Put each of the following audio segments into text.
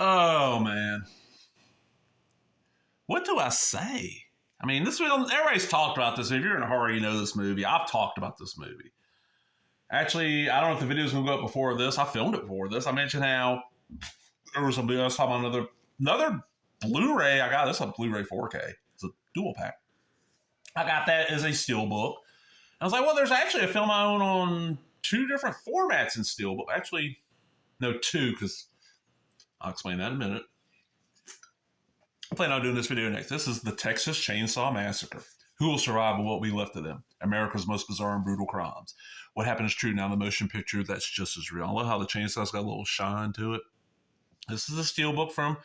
Oh, man. What do I say? I mean, this film, everybody's talked about this. If you're in a hurry, you know this movie. I've talked about this movie. Actually, I don't know if the video's going to go up before this. I filmed it before this. I mentioned how there was I was talking about another Blu-ray. I got this on Blu-ray 4K. It's a dual pack. I got that as a Steelbook. I was like, well, there's actually a film I own on 2 different formats in Steelbook. Actually, no, 2, because I'll explain that in a minute. I plan on doing this video next. This is the Texas Chainsaw Massacre. Who will survive and what will be left of them? America's most bizarre and brutal crimes. What happened is true now in the motion picture that's just as real. I love how the chainsaw's got a little shine to it. This is a Steelbook from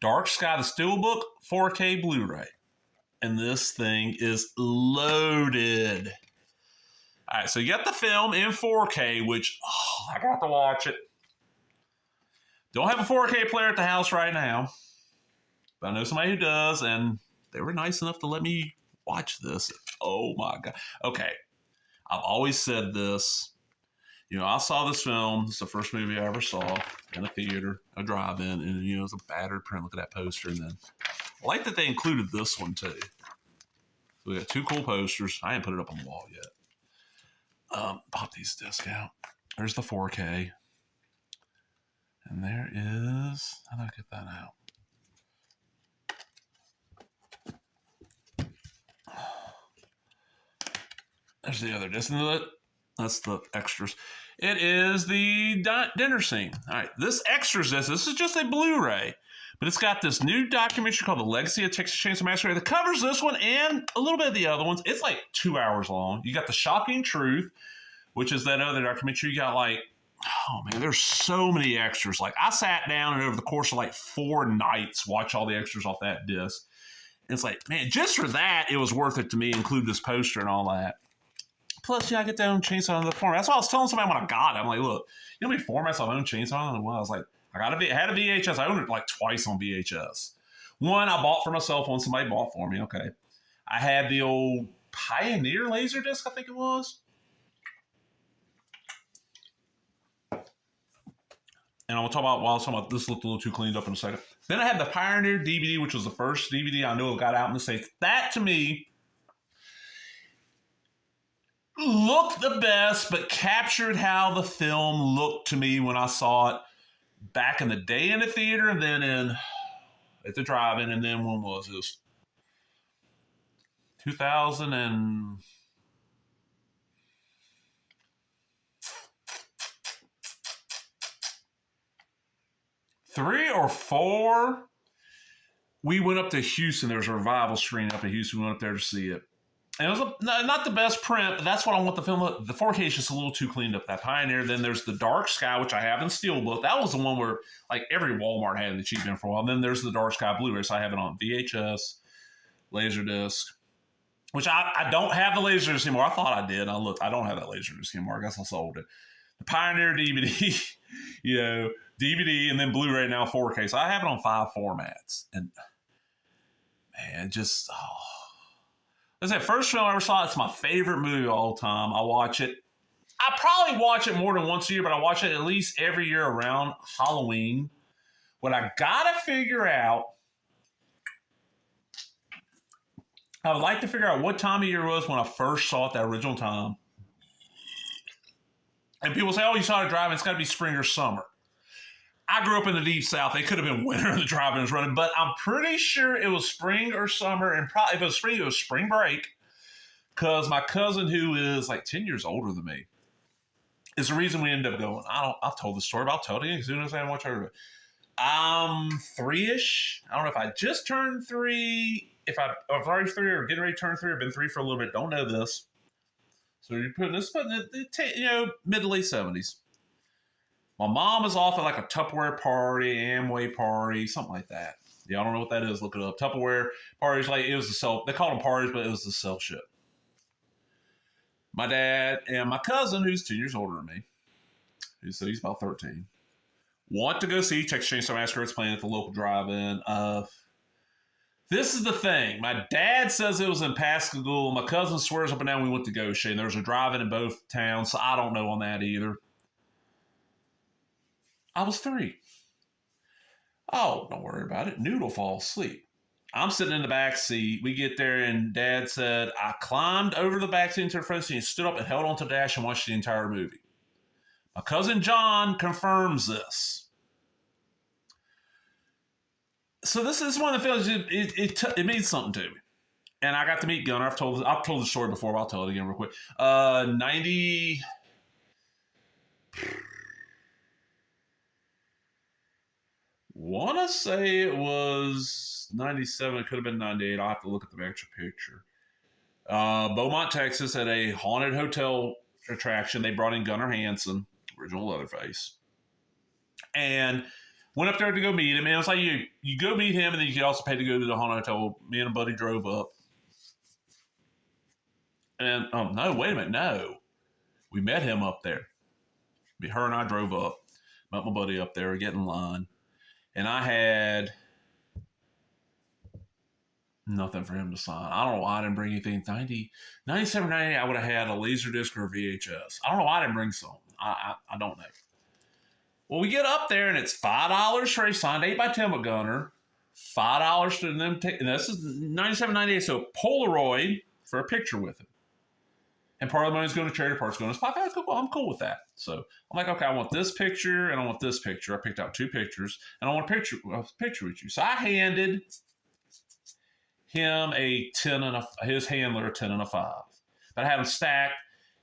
Dark Sky, the Steelbook 4K Blu-ray. And this thing is loaded. All right, so you got the film in 4K, which, I got to watch it. Don't have a 4K player at the house right now. But I know somebody who does, and they were nice enough to let me watch this. Oh, my God. Okay, I've always said this. You know, I saw this film. It's the first movie I ever saw in a theater, a drive-in, and, you know, it was a battered print. Look at that poster. And then I like that they included this one, too. So we got 2 cool posters. I ain't put it up on the wall yet. Pop these discs out. There's the 4K. And there is... How do I get that out? There's the other disc. That's the extras. It is the dinner scene. All right, this extras disc. This is just a Blu-ray, but it's got this new documentary called The Legacy of Texas Chainsaw Massacre that covers this one and a little bit of the other ones. It's like 2 hours long. You got The Shocking Truth, which is that other documentary. You got like, oh man, there's so many extras. Like I sat down and over the course of like 4 nights, watch all the extras off that disc. And it's like, man, just for that, it was worth it to me, include this poster and all that. Plus, yeah, I get to own Chainsaw in the format. That's why I was telling somebody when I got it. I'm like, look, you know how many formats I've owned Chainsaw in? Well, I was like, I had a VHS. I owned it like twice on VHS. One I bought for myself, one somebody bought for me. Okay. I had the old Pioneer Laserdisc, I think it was. And I'm going to talk about, while I was talking about this, looked a little too cleaned up in a second. Then I had the Pioneer DVD, which was the first DVD I knew got out in the States. That, to me, looked the best, but captured how the film looked to me when I saw it back in the day in the theater and then at the drive-in. And then when was this? 2003 or 4. We went up to Houston. There was a revival screen up in Houston. We went up there to see it. And it was not the best print, but that's what I want the film to look. The 4K is just a little too cleaned up, that Pioneer. Then there's the Dark Sky, which I have in Steelbook. That was the one where like every Walmart had the cheap in for a while. And then there's the Dark Sky Blu-ray, so I have it on VHS, Laserdisc, which I don't have the Laserdisc anymore. I thought I did. I don't have that Laserdisc anymore. I guess I sold it. The Pioneer DVD, you know, DVD, and then Blu-ray, now 4K. So I have it on 5 formats. And man, just... That's that first film I ever saw. It's my favorite movie of all time. I watch it. I probably watch it more than once a year, but I watch it at least every year around Halloween. What I gotta figure out, I would like to figure out what time of year it was when I first saw it, that original time. And people say, oh, you saw it driving, it's gotta be spring or summer. I grew up in the deep south. It could have been winter and the drive-in was running, but I'm pretty sure it was spring or summer. And probably if it was spring, it was spring break. Because my cousin, who is like 10 years older than me, is the reason we ended up going. I've told the story, but I'll tell it again as soon as I watch her. I'm 3-ish. I don't know if I just turned 3. If I've already 3 or getting ready to turn 3 or been 3 for a little bit. Don't know this. So you're putting it, you know, mid to late 70s. My mom was off at like a Tupperware party, Amway party, something like that. Yeah, I don't know what that is. Look it up. Tupperware parties, like it was the sell. They called them parties, but it was the sell shit. My dad and my cousin, who's 2 years older than me, so he's about 13, want to go see Texas Chainsaw Massacre. It's playing at the local drive-in. This is the thing. My dad says it was in Pascagoula. My cousin swears up and down we went to Goshen. There was a drive-in in both towns, so I don't know on that either. I was 3. Oh, don't worry about it. Noodle falls asleep. I'm sitting in the back seat. We get there, and Dad said, I climbed over the back seat into the front seat and stood up and held onto the dash and watched the entire movie. My cousin John confirms this. So this is one of the films, it means something to me. And I got to meet Gunnar. I've told the story before, but I'll tell it again real quick. 90... want to say it was 97. It could have been 98. I'll have to look at the extra picture. Beaumont, Texas, at a haunted hotel attraction. They brought in Gunnar Hansen, original Leatherface, and went up there to go meet him. And it was like you go meet him, and then you could also pay to go to the haunted hotel. Me and a buddy drove up. And, no, wait a minute. No. We met him up there. Her and I drove up. Met my buddy up there, get in line. And I had nothing for him to sign. I don't know why I didn't bring anything. 97, 98, I would have had a Laserdisc or a VHS. I don't know why I didn't bring something. I don't know. Well, we get up there, and it's $5 for a signed 8x10 with Gunnar. $5 to them. And this is 97, 98, so Polaroid for a picture with him. And part of the money's going to charity, part's going to his pocket. I'm cool with that. So I'm like, okay, I want this picture and I want this picture. I picked out 2 pictures, and I want a picture with you. So I handed him his handler a 10 and a 5. But I had them stacked,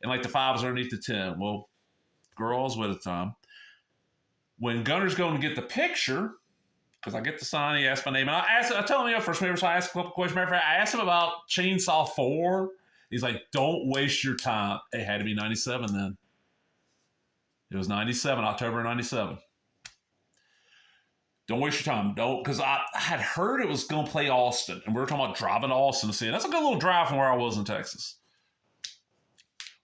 and like the 5 was underneath the 10. Well, girl I was with at the time. When Gunnar's going to get the picture, because I get the sign, he asked my name, and I tell him first member, so I asked a couple questions. I asked him about Chainsaw 4. He's like, don't waste your time. It had to be 97 then. It was 97, October 97. Don't waste your time. Don't, because I had heard it was going to play Austin, and we were talking about driving to Austin to see it. That's a good little drive from where I was in Texas.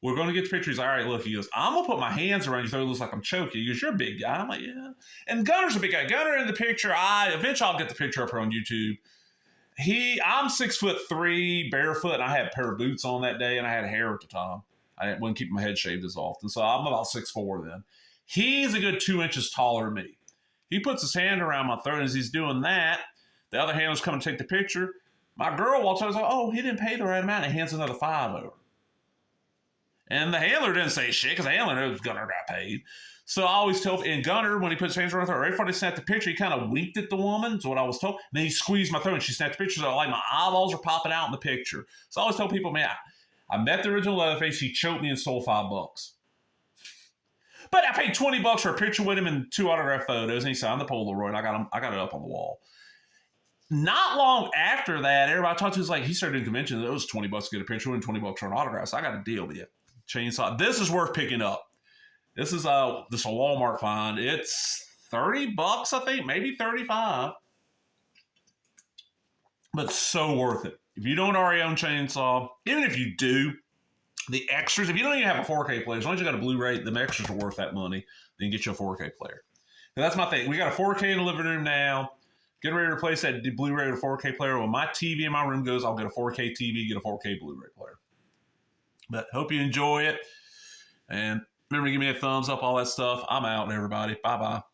We're going to get the picture. He's like, all right, look. He goes, I'm going to put my hands around you so it looks like I'm choking. He goes, you're a big guy. I'm like, yeah. And Gunner's a big guy. Gunner in the picture, eventually I'll get the picture up here on YouTube. I'm 6'3", barefoot, and I had a pair of boots on that day, and I had hair at the time. I wasn't keeping my head shaved as often, so I'm about 6'4" then. He's a good 2 inches taller than me. He puts his hand around my throat, and as he's doing that, the other handler's coming to take the picture. My girl walks over and says, oh, he didn't pay the right amount, and hands another 5 over. And the handler didn't say shit, because the handler knows Gunner got paid. So I always tell, and Gunner, when he puts his hands around her, right before they snapped the picture, he kind of winked at the woman, is what I was told. And then he squeezed my throat, and she snapped the picture, so like my eyeballs are popping out in the picture. So I always tell people, man, I met the original Leatherface, he choked me and stole $5. But I paid $20 for a picture with him and 2 autograph photos, and he signed the Polaroid. I got it up on the wall. Not long after that, everybody I talked to was like, he started doing conventions. It was $20 to get a picture and $20 for an autograph. So I got a deal with you. Chainsaw. This is worth picking up. This is a Walmart find. It's $30, I think, maybe 35. But so worth it. If you don't already own Chainsaw, even if you do, the extras, if you don't even have a 4K player, as long as you got a Blu-ray, the extras are worth that money. Then get you a 4K player. And that's my thing. We got a 4K in the living room now. Getting ready to replace that Blu-ray with a 4K player. When my TV in my room goes, I'll get a 4K TV, get a 4K Blu-ray player. But hope you enjoy it. And remember to give me a thumbs up, all that stuff. I'm out, everybody. Bye-bye.